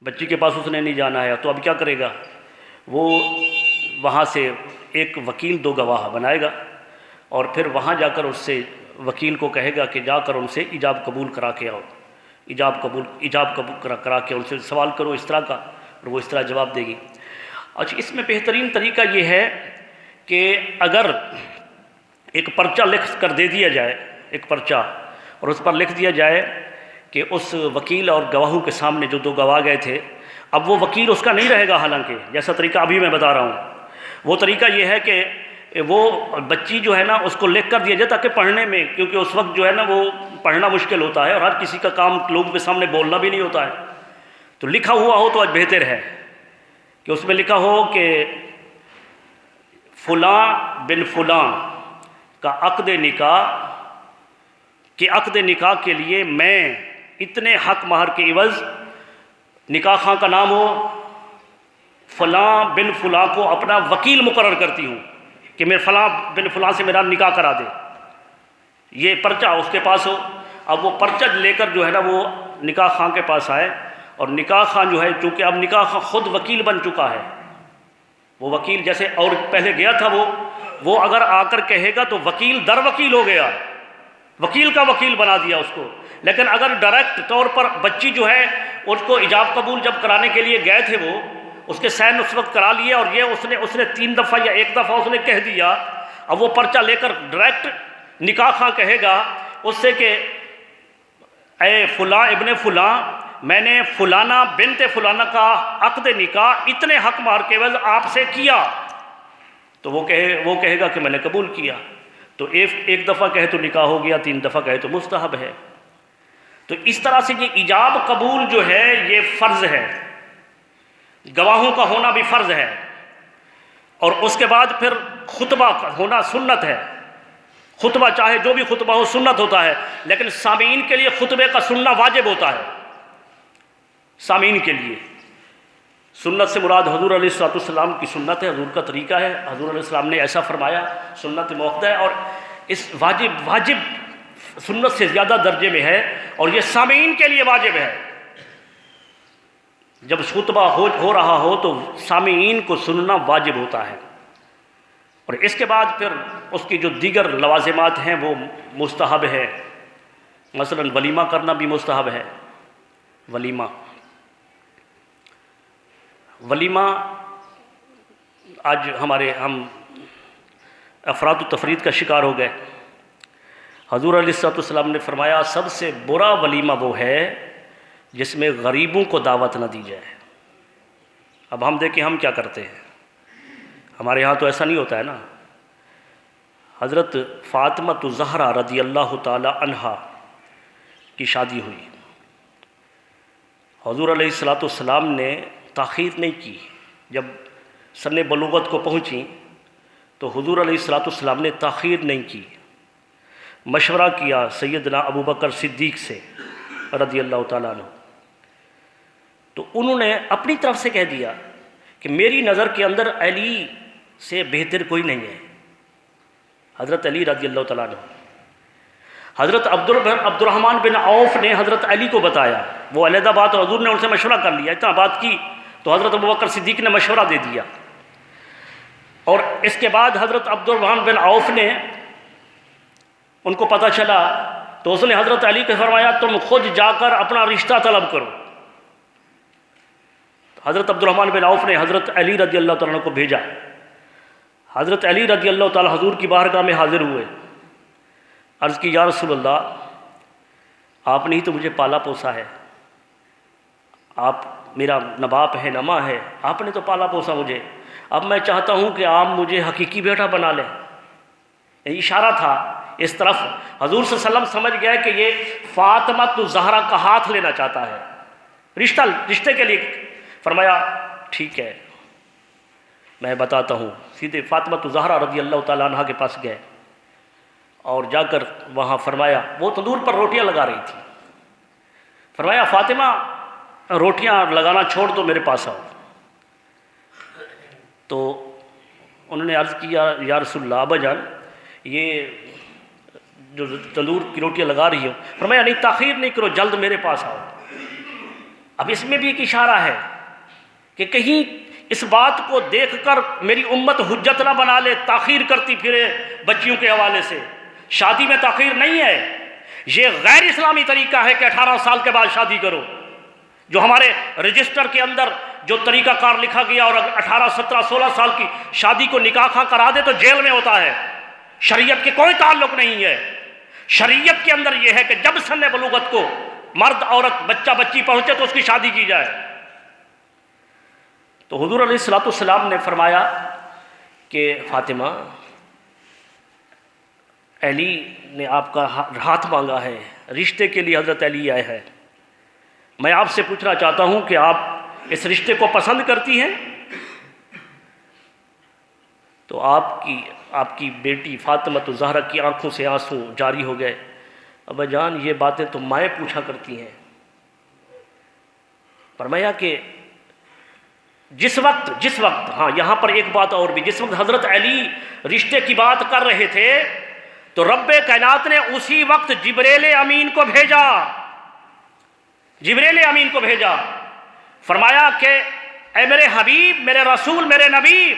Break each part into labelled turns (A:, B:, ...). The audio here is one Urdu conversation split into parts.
A: بچی کے پاس اس نے نہیں جانا ہے، تو اب کیا کرے گا؟ وہ وہاں سے ایک وکیل 2 گواہ بنائے گا اور پھر وہاں جا کر اس سے وکیل کو کہے گا کہ جا کر ان سے ایجاب قبول کرا کے آؤ، ایجاب قبول کرا کے ان سے سوال کرو اس طرح کا، اور وہ اس طرح جواب دے گی۔ اچھا، اس میں بہترین طریقہ یہ ہے کہ اگر ایک پرچہ لکھ کر دے دیا جائے، ایک پرچہ، اور اس پر لکھ دیا جائے کہ اس وکیل اور گواہوں کے سامنے جو 2 گواہ گئے تھے، اب وہ وکیل اس کا نہیں رہے گا، حالانکہ جیسا طریقہ ابھی میں بتا رہا ہوں، وہ طریقہ یہ ہے کہ وہ بچی جو ہے نا اس کو لکھ کر دیا جائے تاکہ پڑھنے میں، کیونکہ اس وقت جو ہے نا وہ پڑھنا مشکل ہوتا ہے اور ہر کسی کا کام لوگوں کے سامنے بولنا بھی نہیں ہوتا ہے، تو لکھا ہوا ہو تو آج بہتر ہے کہ اس میں لکھا ہو کہ فلاں بن فلاں کا عقد نکاح کے لیے میں اتنے حق مہر کے عوض، نکاح خواں کا نام ہو، فلاں بن فلاں کو اپنا وکیل مقرر کرتی ہوں کہ میں فلاں بن فلاں سے میرا نکاح کرا دے، یہ پرچہ اس کے پاس ہو۔ اب وہ پرچہ لے کر جو ہے نا وہ نکاح خواں کے پاس آئے، اور نکاح خواں جو ہے چونکہ اب نکاح خواں خود وکیل بن چکا ہے، وہ وکیل جیسے اور پہلے گیا تھا وہ اگر آ کر کہے گا تو وکیل در وکیل ہو گیا، وکیل کا وکیل بنا دیا اس کو۔ لیکن اگر ڈائریکٹ طور پر بچی جو ہے اس کو ایجاب قبول جب کرانے کے لیے گئے تھے، وہ اس کے سائن اس وقت کرا لیے، اور یہ اس نے 3 دفعہ یا 1 دفعہ اس نے کہہ دیا، اب وہ پرچہ لے کر ڈائریکٹ نکاح خواں کہے گا اس سے کہ اے فلاں ابن فلاں، میں نے فلانا بنت فلانا کا عقد نکاح اتنے حق مہر کے عوض آپ سے کیا، تو وہ کہے گا کہ میں نے قبول کیا، تو 1 دفعہ کہے تو نکاح ہو گیا، 3 دفعہ کہے تو مستحب ہے۔ تو اس طرح سے یہ ایجاب قبول جو ہے یہ فرض ہے، گواہوں کا ہونا بھی فرض ہے، اور اس کے بعد پھر خطبہ ہونا سنت ہے۔ خطبہ چاہے جو بھی خطبہ ہو سنت ہوتا ہے، لیکن سامعین کے لیے خطبے کا سننا واجب ہوتا ہے۔ سامعین کے لیے سنت سے مراد حضور علیہ الصلوۃ والسلام کی سنت ہے، حضور کا طریقہ ہے، حضور علیہ السلام نے ایسا فرمایا، سنت موقع ہے، اور اس واجب سنت سے زیادہ درجے میں ہے، اور یہ سامعین کے لیے واجب ہے۔ جب خطبہ ہو رہا ہو تو سامعین کو سننا واجب ہوتا ہے، اور اس کے بعد پھر اس کی جو دیگر لوازمات ہیں وہ مستحب ہے، مثلا ولیمہ کرنا بھی مستحب ہے۔ ولیمہ آج ہم افراد و تفرید کا شکار ہو گئے۔ حضور علیہ الصلوۃ والسلام نے فرمایا سب سے برا ولیمہ وہ ہے جس میں غریبوں کو دعوت نہ دی جائے۔ اب ہم دیکھیں ہم کیا کرتے ہیں، ہمارے ہاں تو ایسا نہیں ہوتا ہے نا۔ حضرت فاطمہ الزہرا رضی اللہ تعالی عنہا کی شادی ہوئی، حضور علیہ الصلوۃ والسلام نے تاخیر نہیں کی، جب سن بلوغت کو پہنچیں تو حضور علیہ الصلوۃ والسلام نے تاخیر نہیں کی، مشورہ کیا سیدنا ابو بکر صدیق سے رضی اللہ تعالیٰ عنہ، تو انہوں نے اپنی طرف سے کہہ دیا کہ میری نظر کے اندر علی سے بہتر کوئی نہیں ہے، حضرت علی رضی اللہ تعالیٰ عنہ۔ حضرت عبد الرحمن بن عوف نے حضرت علی کو بتایا، وہ علیحدہ بات، اور حضور نے ان سے مشورہ کر لیا، اتنا بات کی تو حضرت ابو بکر صدیق نے مشورہ دے دیا، اور اس کے بعد حضرت عبد الرحمن بن عوف نے ان کو پتہ چلا تو اس نے حضرت علی کو فرمایا تم خود جا کر اپنا رشتہ طلب کرو۔ حضرت عبد الرحمن بن عوف نے حضرت علی رضی اللہ تعالیٰ عنہ کو بھیجا، حضرت علی رضی اللہ تعالیٰ حضور کی بارگاہ میں حاضر ہوئے، عرض کی یا رسول اللہ، آپ نے ہی تو مجھے پالا پوسا ہے، آپ میرا نہ باپ ہے نہ ماں ہے، آپ نے تو پالا پوسا مجھے، اب میں چاہتا ہوں کہ آپ مجھے حقیقی بیٹا بنا لیں۔ یہ اشارہ تھا اس طرف، حضور صلی اللہ علیہ وسلم سمجھ گئے کہ یہ فاطمہ الزہرا کا ہاتھ لینا چاہتا ہے، رشتے کے لیے۔ فرمایا ٹھیک ہے میں بتاتا ہوں، سیدھے فاطمہ الزہرا رضی اللہ تعالیٰ عنہ کے پاس گئے، اور جا کر وہاں فرمایا، وہ تندور پر روٹیاں لگا رہی تھی، فرمایا فاطمہ روٹیاں لگانا چھوڑ دو، میرے پاس آؤ۔ تو انہوں نے عرض کیا یا رسول اللہ، ابا جان یہ جو تندور کی روٹیاں لگا رہی ہو، فرمایا نہیں تاخیر نہیں کرو، جلد میرے پاس آؤ۔ اب اس میں بھی ایک اشارہ ہے کہ کہیں اس بات کو دیکھ کر میری امت حجت نہ بنا لے، تاخیر کرتی پھرے بچیوں کے حوالے سے۔ شادی میں تاخیر نہیں ہے، یہ غیر اسلامی طریقہ ہے کہ 18 سال کے بعد شادی کرو۔ جو ہمارے رجسٹر کے اندر جو طریقہ کار لکھا گیا، اور 18 17 16 سال کی شادی کو نکاح خواہ کرا دے تو جیل میں ہوتا ہے۔ شریعت کے کوئی تعلق نہیں ہے۔ شریعت کے اندر یہ ہے کہ جب سن بلوغت کو مرد عورت بچہ بچی پہنچے تو اس کی شادی کی جائے۔ تو حضور علیہ الصلوۃ والسلام نے فرمایا کہ فاطمہ، علی نے آپ کا ہاتھ مانگا ہے، رشتے کے لیے حضرت علی آئے ہیں۔ میں آپ سے پوچھنا چاہتا ہوں کہ آپ اس رشتے کو پسند کرتی ہیں؟ تو آپ کی بیٹی فاطمہ الزہرا کی آنکھوں سے آنسو جاری ہو گئے۔ ابا جان، یہ باتیں تو مائیں پوچھا کرتی ہیں۔ فرمایا کہ جس وقت ہاں یہاں پر ایک بات اور بھی، جس وقت حضرت علی رشتے کی بات کر رہے تھے تو رب کائنات نے اسی وقت جبریل امین کو بھیجا، فرمایا کہ اے میرے حبیب، میرے رسول، میرے نبی،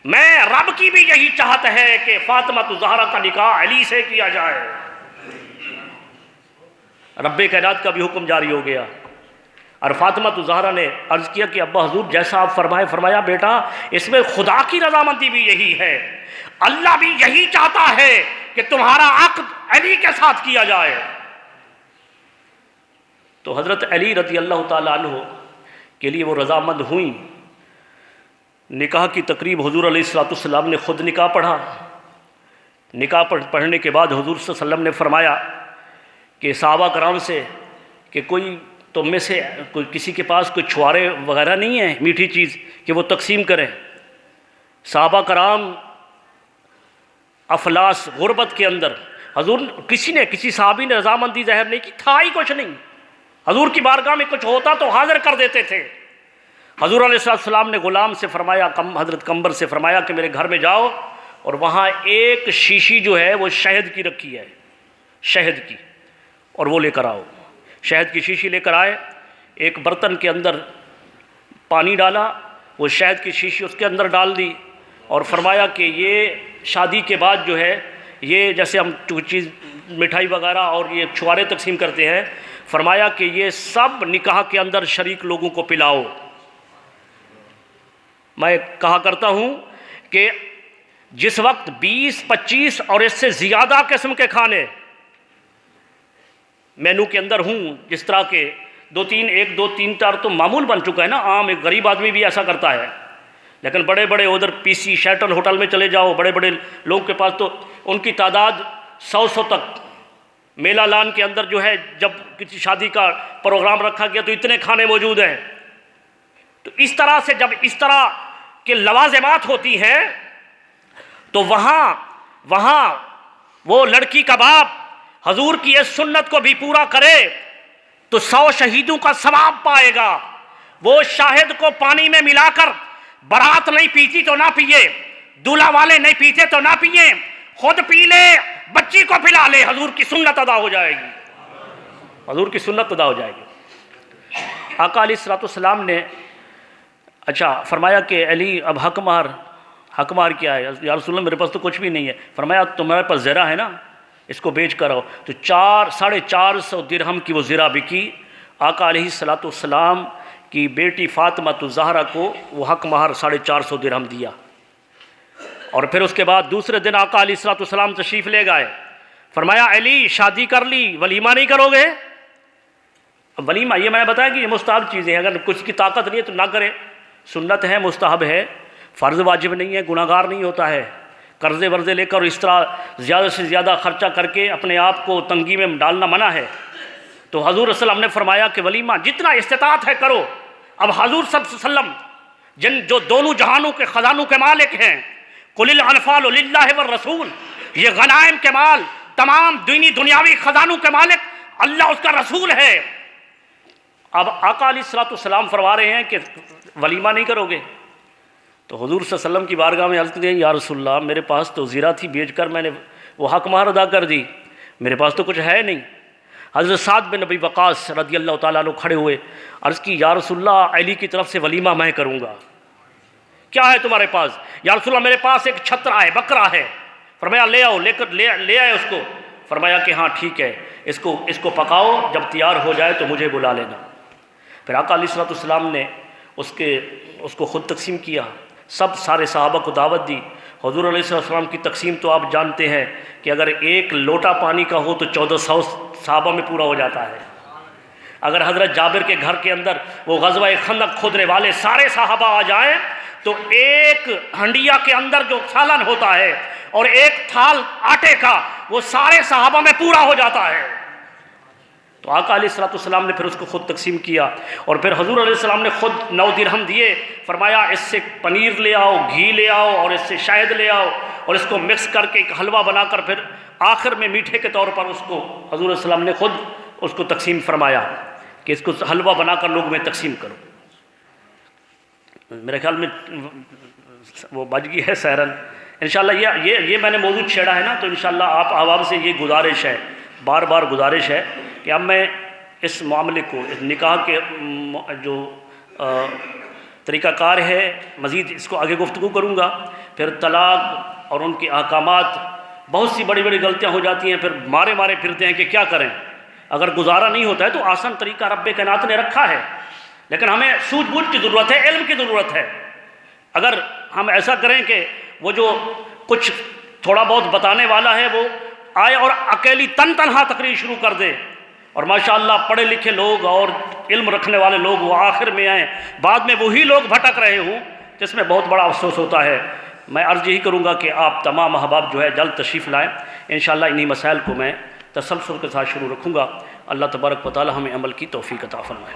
A: میں رب کی بھی یہی چاہت ہے کہ فاطمہ الزہرا کا نکاح علی سے کیا جائے۔ رب کائنات کا بھی حکم جاری ہو گیا، اور فاطمہ الزہرا نے عرض کیا کہ ابا حضور جیسا آپ فرمائے۔ فرمایا بیٹا، اس میں خدا کی رضامندی بھی یہی ہے، اللہ بھی یہی چاہتا ہے کہ تمہارا عقد علی کے ساتھ کیا جائے۔ تو حضرت علی رضی اللہ تعالیٰ عنہ کے لیے وہ رضامند ہوئیں۔ نکاح کی تقریب حضور علیہ الصلوۃ والسلام نے خود نکاح پڑھا۔ نکاح پڑھنے کے بعد حضور صلی اللہ علیہ وسلم نے فرمایا کہ صحابہ کرام سے کہ کوئی تم میں سے کسی کے پاس کوئی چھوارے وغیرہ نہیں ہیں میٹھی چیز کہ وہ تقسیم کریں۔ صحابہ کرام افلاس غربت کے اندر، حضور کسی صحابی نے رضامندی ظاہر نہیں کی، تھا ہی کچھ نہیں۔ حضور کی بارگاہ میں کچھ ہوتا تو حاضر کر دیتے تھے۔ حضور علیہ السلام نے غلام سے فرمایا، حضرت قمبر سے فرمایا کہ میرے گھر میں جاؤ اور وہاں ایک شیشی جو ہے وہ شہد کی رکھی ہے، شہد کی، اور وہ لے کر آؤ۔ شہد کی شیشی لے کر آئے، ایک برتن کے اندر پانی ڈالا، وہ شہد کی شیشی اس کے اندر ڈال دی، اور فرمایا کہ یہ شادی کے بعد جو ہے، یہ جیسے ہم چیز مٹھائی وغیرہ اور یہ چھوارے تقسیم کرتے ہیں، فرمایا کہ یہ سب نکاح کے اندر شریک لوگوں کو پلاؤ۔ میں کہا کرتا ہوں کہ جس وقت 20 25 اور اس سے زیادہ قسم کے کھانے مینو کے اندر ہوں، جس طرح کے 1 2 3 4 تو معمول بن چکا ہے نا، عام ایک غریب آدمی بھی ایسا کرتا ہے، لیکن بڑے بڑے ادھر پی سی شیٹل ہوٹل میں چلے جاؤ، بڑے بڑے لوگوں کے پاس تو ان کی تعداد 100 تک۔ میلہ لان کے اندر جو ہے جب کسی شادی کا پروگرام رکھا گیا تو اتنے کھانے موجود ہیں۔ تو اس طرح سے جب اس طرح کے لوازمات ہوتی ہیں تو وہاں وہ لڑکی کا باپ حضور کی اس سنت کو بھی پورا کرے تو 100 شہیدوں کا ثواب پائے گا۔ وہ شاہد کو پانی میں ملا کر برات نہیں پیتی تو نہ پیے، دولہا والے نہیں پیتے تو نہ پیے، خود پی لے، بچی کو پلا لے، حضور کی سنت ادا ہو جائے گی، حضور کی سنت ادا ہو جائے گی۔ آقا علیہ الصلوۃ والسلام نے فرمایا کہ علی اب حق مہر کیا ہے؟ یا رسول اللہ میرے پاس تو کچھ بھی نہیں ہے۔ فرمایا تمہارے پاس زرہ ہے نا، اس کو بیچ کر آؤ۔ تو 450 درہم کی وہ زرہ بکی۔ آقا علیہ الصلوۃ والسلام کی بیٹی فاطمہ الزہرا کو وہ حق مہر 450 درہم دیا۔ اور پھر اس کے بعد دوسرے دن آقا علیہ الصلوۃ والسلام تشریف لے گئے۔ فرمایا علی شادی کر لی، ولیمہ نہیں کرو گے؟ اب ولیمہ یہ میں نے بتایا کہ یہ مستحب چیزیں ہیں، اگر کچھ کی طاقت نہیں ہے تو نہ کرے، سنت ہے، مستحب ہے، فرض واجب نہیں ہے، گناہ گار نہیں ہوتا ہے۔ قرضے ورضے لے کر اس طرح زیادہ سے زیادہ خرچہ کر کے اپنے آپ کو تنگی میں ڈالنا منع ہے۔ تو حضور صلی اللہ علیہ وسلم نے فرمایا کہ ولیمہ جتنا استطاعت ہے کرو۔ اب حضور صلی اللہ علیہ وسلم جو دونوں جہانوں کے خزانوں کے مالک ہیں، قل الانفال للہ والرسول، یہ غنائم کے مال تمام دینی دنیاوی خزانوں کے مالک اللہ اس کا رسول ہے۔ اب آقا علیہ الصلوۃ والسلام فرما رہے ہیں کہ ولیمہ نہیں کرو گے؟ تو حضور صلی اللہ علیہ وسلم کی بارگاہ میں عرض کریں یا رسول اللہ میرے پاس تو زیرہ تھی، بیچ کر میں نے وہ حق مہر ادا کر دی، میرے پاس تو کچھ ہے نہیں۔ حضرت سعد بن ابی وقاص رضی اللہ تعالیٰ عنہ کھڑے ہوئے، عرض کی یا رسول اللہ علی کی طرف سے ولیمہ میں کروں گا، کیا ہے تمہارے پاس؟ یا رسول اللہ میرے پاس ایک چھترا ہے، بکرا ہے۔ فرمایا لے آؤ، لے آئے اس کو۔ فرمایا کہ ہاں ٹھیک ہے، اس کو پکاؤ، جب تیار ہو جائے تو مجھے بلا لینا۔ پھر آقا علیہ الصلوۃ والسلام نے اس کو خود تقسیم کیا، سارے صحابہ کو دعوت دی۔ حضور علیہ السلام کی تقسیم تو آپ جانتے ہیں کہ اگر ایک لوٹا پانی کا ہو تو 1400 صحابہ میں پورا ہو جاتا ہے۔ اگر حضرت جابر کے گھر کے اندر وہ غزوہ خندق کھودنے والے سارے صحابہ آ جائیں تو ایک ہنڈیا کے اندر جو سالن ہوتا ہے اور ایک تھال آٹے کا وہ سارے صحابہ میں پورا ہو جاتا ہے۔ تو آقا علیہ السلام نے پھر اس کو خود تقسیم کیا، اور پھر حضور علیہ السلام نے خود 9 درہم دیے۔ فرمایا اس سے پنیر لے آؤ، گھی لے آؤ، اور اس سے شہد لے آؤ، اور اس کو مکس کر کے ایک حلوہ بنا کر پھر آخر میں میٹھے کے طور پر اس کو حضور علیہ السلام نے خود اس کو تقسیم فرمایا کہ اس کو حلوہ بنا کر لوگ میں تقسیم کرو۔ میرے خیال میں وہ بج گئی ہے سیرن۔ انشاءاللہ یہ میں نے موضوع چھیڑا ہے نا، تو انشاءاللہ آپ عوام سے یہ گزارش ہے، بار بار گزارش ہے کہ اب میں اس معاملے کو، اس نکاح کے جو طریقہ کار ہے، مزید اس کو آگے گفتگو کروں گا۔ پھر طلاق اور ان کے احکامات، بہت سی بڑی بڑی غلطیاں ہو جاتی ہیں، پھر مارے پھرتے ہیں کہ کیا کریں۔ اگر گزارا نہیں ہوتا ہے تو آسان طریقہ رب کائنات نے رکھا ہے، لیکن ہمیں سوجھ بوجھ کی ضرورت ہے، علم کی ضرورت ہے۔ اگر ہم ایسا کریں کہ وہ جو کچھ تھوڑا بہت بتانے والا ہے وہ آئے اور اکیلی تنہا تقریر شروع کر دے، اور ماشاءاللہ پڑھے لکھے لوگ اور علم رکھنے والے لوگ وہ آخر میں آئیں، بعد میں وہی لوگ بھٹک رہے ہوں، جس میں بہت بڑا افسوس ہوتا ہے۔ میں عرض یہی کروں گا کہ آپ تمام احباب جو ہے جلد تشریف لائیں، انشاءاللہ انہی مسائل کو میں تسلسل کے ساتھ شروع رکھوں گا۔ اللہ تبارک و تعالی ہمیں عمل کی توفیق عطا فرمائے۔